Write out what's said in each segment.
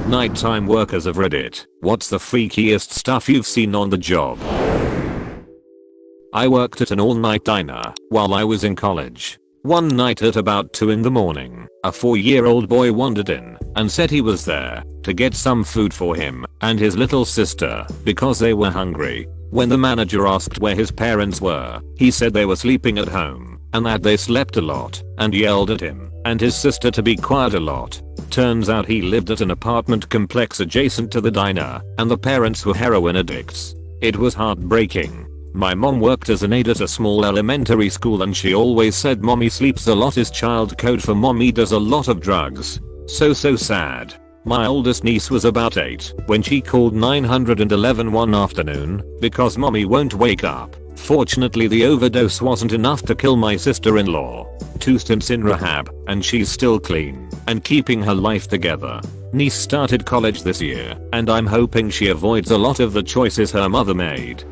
Nighttime workers of Reddit, what's the freakiest stuff you've seen on the job? I worked at an all-night diner while I was in college. One night at about 2 in the morning, a 4-year-old boy wandered in and said he was there to get some food for him and his little sister because they were hungry. When the manager asked where his parents were, he said they were sleeping at home and that they slept a lot and yelled at him and his sister to be quiet a lot. Turns out he lived at an apartment complex adjacent to the diner and the parents were heroin addicts. It was heartbreaking. My mom worked as an aide at a small elementary school and she always said mommy sleeps a lot is child code for mommy does a lot of drugs. So sad. My oldest niece was about 8 when she called 911 one afternoon because mommy won't wake up. Fortunately the overdose wasn't enough to kill my sister-in-law. 2 stints in rehab and she's still clean and keeping her life together. Niece started college this year and I'm hoping she avoids a lot of the choices her mother made.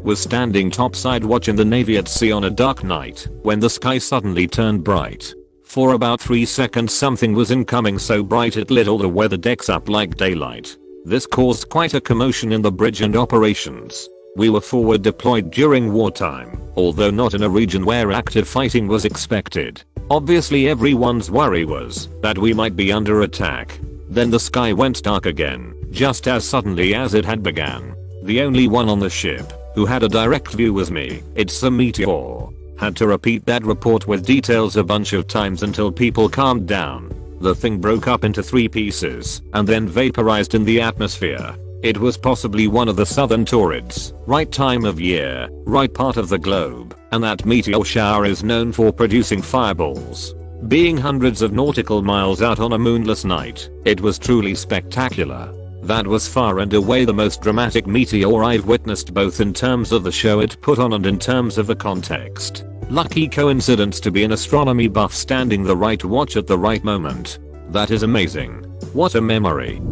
Was standing topside watching the Navy at sea on a dark night when the sky suddenly turned bright. For about 3 seconds something was incoming so bright it lit all the weather decks up like daylight. This caused quite a commotion in the bridge and operations. We were forward deployed during wartime, although not in a region where active fighting was expected. Obviously everyone's worry was that we might be under attack. Then the sky went dark again, just as suddenly as it had began. The only one on the ship who had a direct view was me. It's a meteor. Had to repeat that report with details a bunch of times until people calmed down. The thing broke up into 3 pieces and then vaporized in the atmosphere. It was possibly one of the southern Taurids. Right time of year, right part of the globe, and that meteor shower is known for producing fireballs. Being hundreds of nautical miles out on a moonless night, it was truly spectacular. That was far and away the most dramatic meteor I've witnessed both in terms of the show it put on and in terms of the context. Lucky coincidence to be an astronomy buff standing the right watch at the right moment. That is amazing. What a memory.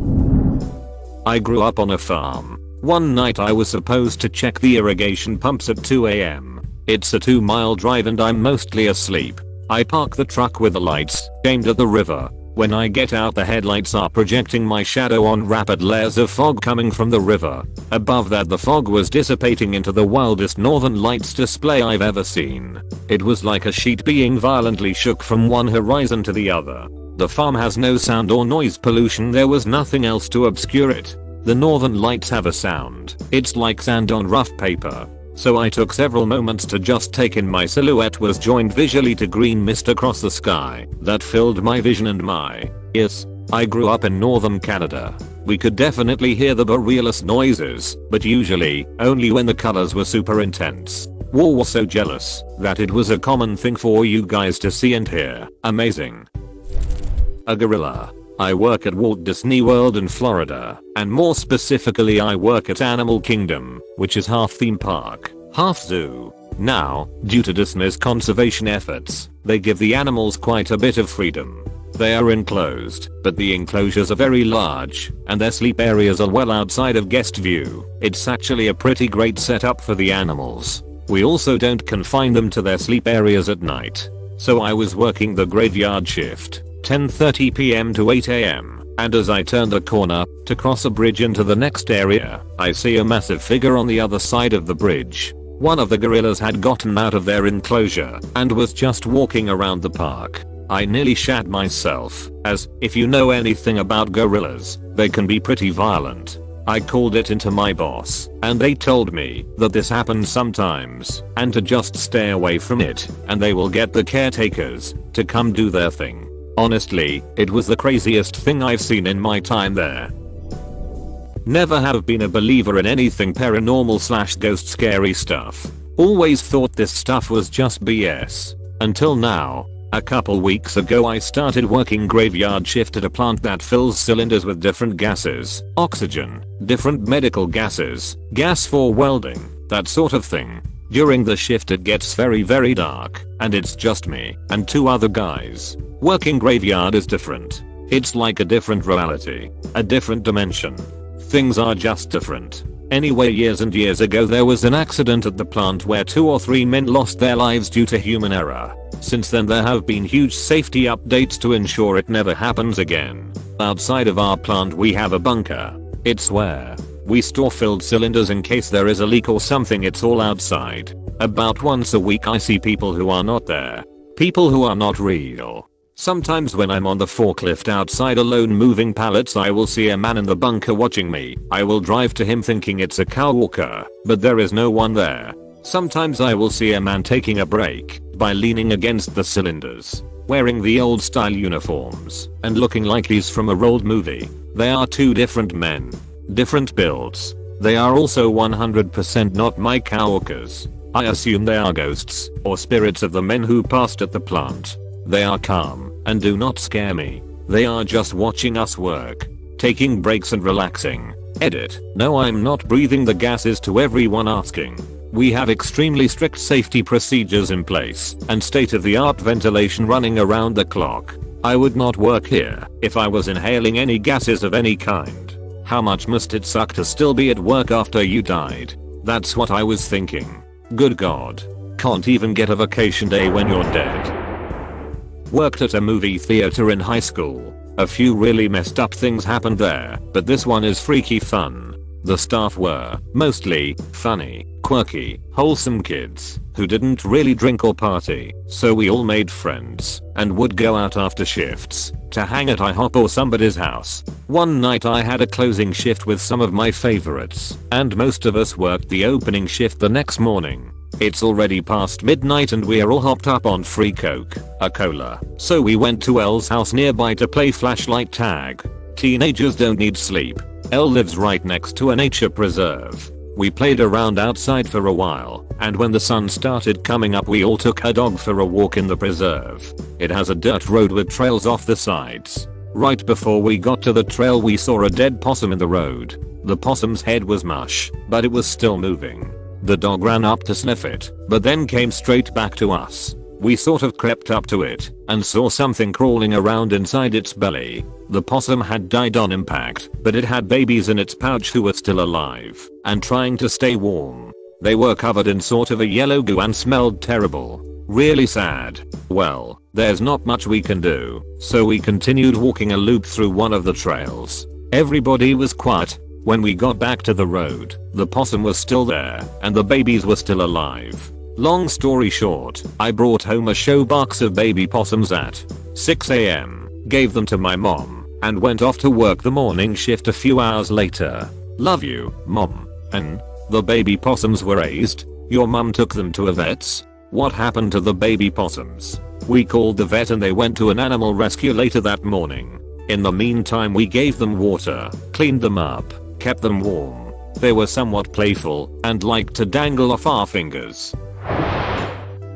I grew up on a farm. One night I was supposed to check the irrigation pumps at 2 AM. It's a 2-mile drive and I'm mostly asleep. I park the truck with the lights aimed at the river. When I get out the headlights are projecting my shadow on rapid layers of fog coming from the river. Above that the fog was dissipating into the wildest northern lights display I've ever seen. It was like a sheet being violently shook from one horizon to the other. The farm has no sound or noise pollution, there was nothing else to obscure it. The northern lights have a sound. It's like sand on rough paper. So I took several moments to just take in my silhouette was joined visually to green mist across the sky that filled my vision and my ears. I grew up in northern Canada. We could definitely hear the borealis noises, but usually only when the colors were super intense. War was so jealous that it was a common thing for you guys to see and hear. Amazing. A gorilla. I work at Walt Disney World in Florida, and more specifically I work at Animal Kingdom, which is half theme park, half zoo. Now, due to Disney's conservation efforts, they give the animals quite a bit of freedom. They are enclosed, but the enclosures are very large, and their sleep areas are well outside of guest view. It's actually a pretty great setup for the animals. We also don't confine them to their sleep areas at night. So I was working the graveyard shift. 10:30 PM to 8 AM, and as I turn the corner to cross a bridge into the next area, I see a massive figure on the other side of the bridge. One of the gorillas had gotten out of their enclosure and was just walking around the park. I nearly shat myself, as, if you know anything about gorillas, they can be pretty violent. I called it into my boss, and they told me that this happens sometimes, and to just stay away from it, and they will get the caretakers to come do their thing. Honestly, it was the craziest thing I've seen in my time there. Never have been a believer in anything paranormal / ghost scary stuff. Always thought this stuff was just BS. Until now. A couple weeks ago I started working graveyard shift at a plant that fills cylinders with different gases, oxygen, different medical gases, gas for welding, that sort of thing. During the shift it gets very dark, and it's just me and 2 other guys. Working graveyard is different. It's like a different reality, a different dimension. Things are just different. Anyway, years and years ago there was an accident at the plant where 2 or 3 men lost their lives due to human error. Since then there have been huge safety updates to ensure it never happens again. Outside of our plant we have a bunker. It's where we store filled cylinders in case there is a leak or something. It's all outside. About once a week I see people who are not there. People who are not real. Sometimes when I'm on the forklift outside alone moving pallets I will see a man in the bunker watching me. I will drive to him thinking it's a car walker, but there is no one there. Sometimes I will see a man taking a break by leaning against the cylinders, wearing the old style uniforms and looking like he's from a old movie. They are two different men. Different builds. They are also 100% not my coworkers. I assume they are ghosts or spirits of the men who passed at the plant. They are calm and do not scare me. They are just watching us work, taking breaks and relaxing. Edit. No, I'm not breathing the gases to everyone asking. We have extremely strict safety procedures in place and state-of-the-art ventilation running around the clock. I would not work here if I was inhaling any gases of any kind. How much must it suck to still be at work after you died? That's what I was thinking. Good God. Can't even get a vacation day when you're dead. Worked at a movie theater in high school. A few really messed up things happened there, but this one is freaky fun. The staff were mostly funny, quirky, wholesome kids who didn't really drink or party, so we all made friends and would go out after shifts to hang at IHOP or somebody's house. One night I had a closing shift with some of my favorites, and most of us worked the opening shift the next morning. It's already past midnight and we are all hopped up on free coke, a cola, so we went to Elle's house nearby to play flashlight tag. Teenagers don't need sleep. Elle lives right next to a nature preserve. We played around outside for a while, and when the sun started coming up we all took her dog for a walk in the preserve. It has a dirt road with trails off the sides. Right before we got to the trail we saw a dead possum in the road. The possum's head was mush, but it was still moving. The dog ran up to sniff it, but then came straight back to us. We sort of crept up to it and saw something crawling around inside its belly. The possum had died on impact, but it had babies in its pouch who were still alive and trying to stay warm. They were covered in sort of a yellow goo and smelled terrible. Really sad. Well, there's not much we can do, so we continued walking a loop through one of the trails. Everybody was quiet. When we got back to the road, the possum was still there and the babies were still alive. Long story short, I brought home a show box of baby possums at 6 AM, gave them to my mom, and went off to work the morning shift a few hours later. Love you, mom. And the baby possums were raised? Your mom took them to a vet's? What happened to the baby possums? We called the vet and they went to an animal rescue later that morning. In the meantime we gave them water, cleaned them up, kept them warm. They were somewhat playful and liked to dangle off our fingers.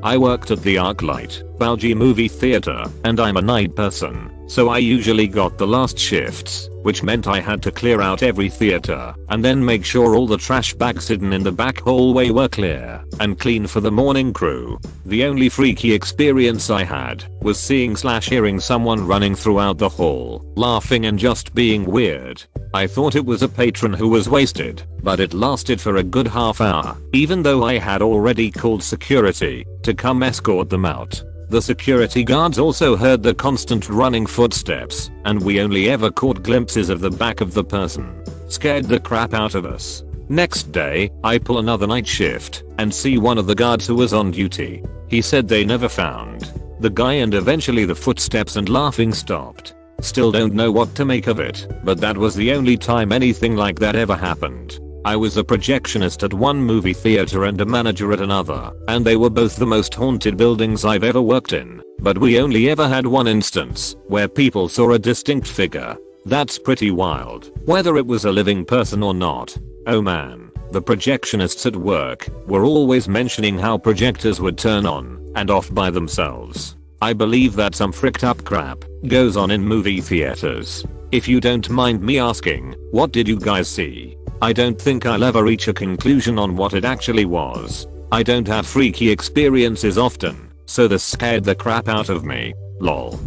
I worked at the ArcLight, Balji movie theater, and I'm a night person, so I usually got the last shifts, which meant I had to clear out every theater and then make sure all the trash bags hidden in the back hallway were clear and clean for the morning crew. The only freaky experience I had was seeing/hearing someone running throughout the hall, laughing and just being weird. I thought it was a patron who was wasted, but it lasted for a good half hour, even though I had already called security to come escort them out. The security guards also heard the constant running footsteps, and we only ever caught glimpses of the back of the person. Scared the crap out of us. Next day, I pull another night shift and see one of the guards who was on duty. He said they never found the guy and eventually the footsteps and laughing stopped. Still don't know what to make of it, but that was the only time anything like that ever happened. I was a projectionist at one movie theater and a manager at another, and they were both the most haunted buildings I've ever worked in, but we only ever had one instance where people saw a distinct figure. That's pretty wild, whether it was a living person or not. Oh man, the projectionists at work were always mentioning how projectors would turn on and off by themselves. I believe that some fricked up crap goes on in movie theaters. If you don't mind me asking, what did you guys see? I don't think I'll ever reach a conclusion on what it actually was. I don't have freaky experiences often, so this scared the crap out of me. Lol.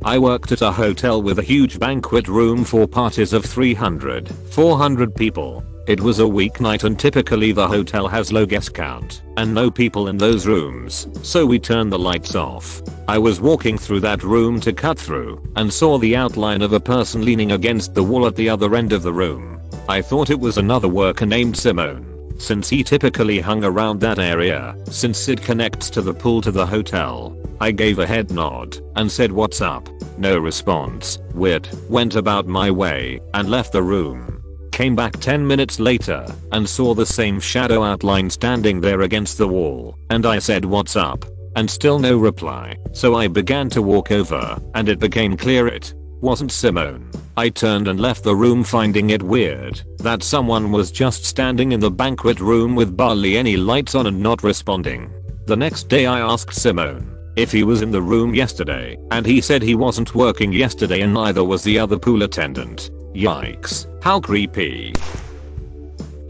I worked at a hotel with a huge banquet room for parties of 300, 400 people. It was a weeknight and typically the hotel has low guest count and no people in those rooms, so we turned the lights off. I was walking through that room to cut through and saw the outline of a person leaning against the wall at the other end of the room. I thought it was another worker named Simone, since he typically hung around that area since it connects to the pool to the hotel. I gave a head nod and said what's up. No response. Weird. Went about my way and left the room. Came back 10 minutes later and saw the same shadow outline standing there against the wall, and I said what's up, and still no reply. So I began to walk over and it became clear it wasn't Simone. I turned and left the room, finding it weird that someone was just standing in the banquet room with barely any lights on and not responding. The next day I asked Simone if he was in the room yesterday, and he said he wasn't working yesterday and neither was the other pool attendant. Yikes, how creepy.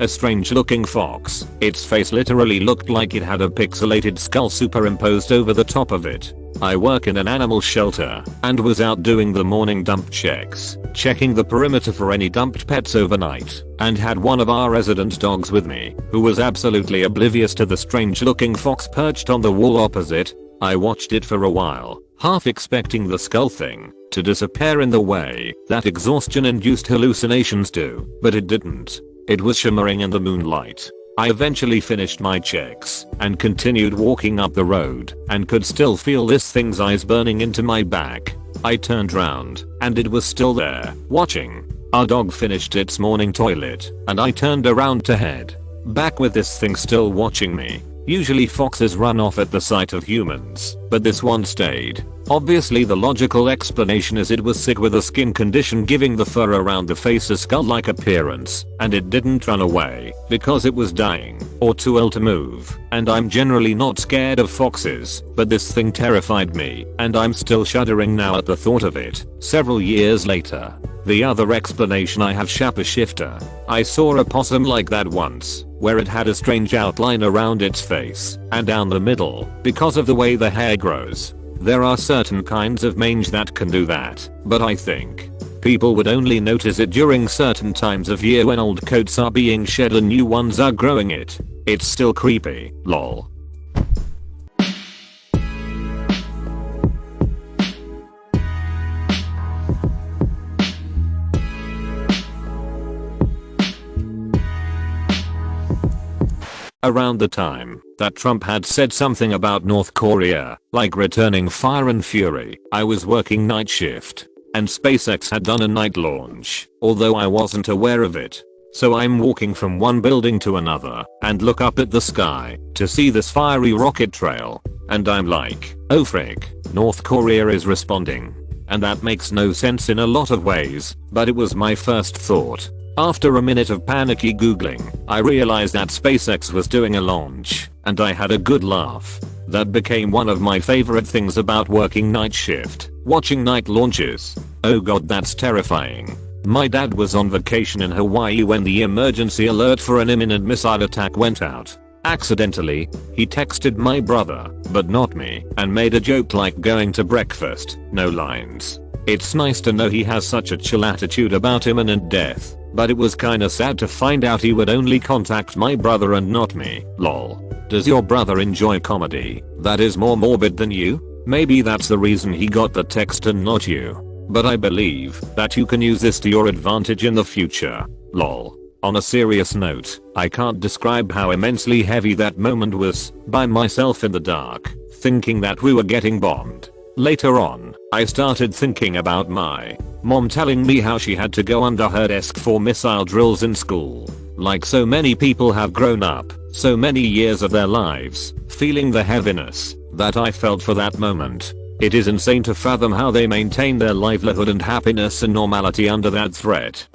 A strange looking fox. Its face literally looked like it had a pixelated skull superimposed over the top of it. I work in an animal shelter and was out doing the morning dump checks, checking the perimeter for any dumped pets overnight, and had one of our resident dogs with me, who was absolutely oblivious to the strange looking fox perched on the wall opposite. I watched it for a while, half expecting the skull thing to disappear in the way that exhaustion-induced hallucinations do, but it didn't. It was shimmering in the moonlight. I eventually finished my checks and continued walking up the road and could still feel this thing's eyes burning into my back. I turned round and it was still there, watching. Our dog finished its morning toilet and I turned around to head back with this thing still watching me. Usually foxes run off at the sight of humans, but this one stayed. Obviously the logical explanation is it was sick with a skin condition giving the fur around the face a skull-like appearance, and it didn't run away because it was dying or too ill to move. And I'm generally not scared of foxes, but this thing terrified me, and I'm still shuddering now at the thought of it, several years later. The other explanation I have, shapeshifter. I saw a possum like that once, where it had a strange outline around its face and down the middle because of the way the hair grows. There are certain kinds of mange that can do that, but I think people would only notice it during certain times of year when old coats are being shed and new ones are growing it. It's still creepy, lol. Around the time that Trump had said something about North Korea, like returning fire and fury, I was working night shift, and SpaceX had done a night launch, although I wasn't aware of it. So I'm walking from one building to another and look up at the sky to see this fiery rocket trail, and I'm like, oh frick, North Korea is responding. And that makes no sense in a lot of ways, but it was my first thought. After a minute of panicky googling, I realized that SpaceX was doing a launch, and I had a good laugh. That became one of my favorite things about working night shift, watching night launches. Oh god, that's terrifying. My dad was on vacation in Hawaii when the emergency alert for an imminent missile attack went out. Accidentally, he texted my brother, but not me, and made a joke like going to breakfast, no lines. It's nice to know he has such a chill attitude about imminent death. But it was kinda sad to find out he would only contact my brother and not me, lol. Does your brother enjoy comedy that is more morbid than you? Maybe that's the reason he got the text and not you. But I believe that you can use this to your advantage in the future, lol. On a serious note, I can't describe how immensely heavy that moment was, by myself in the dark, thinking that we were getting bombed. Later on, I started thinking about my mom telling me how she had to go under her desk for missile drills in school. Like so many people have grown up, so many years of their lives, feeling the heaviness that I felt for that moment. It is insane to fathom how they maintain their livelihood and happiness and normality under that threat.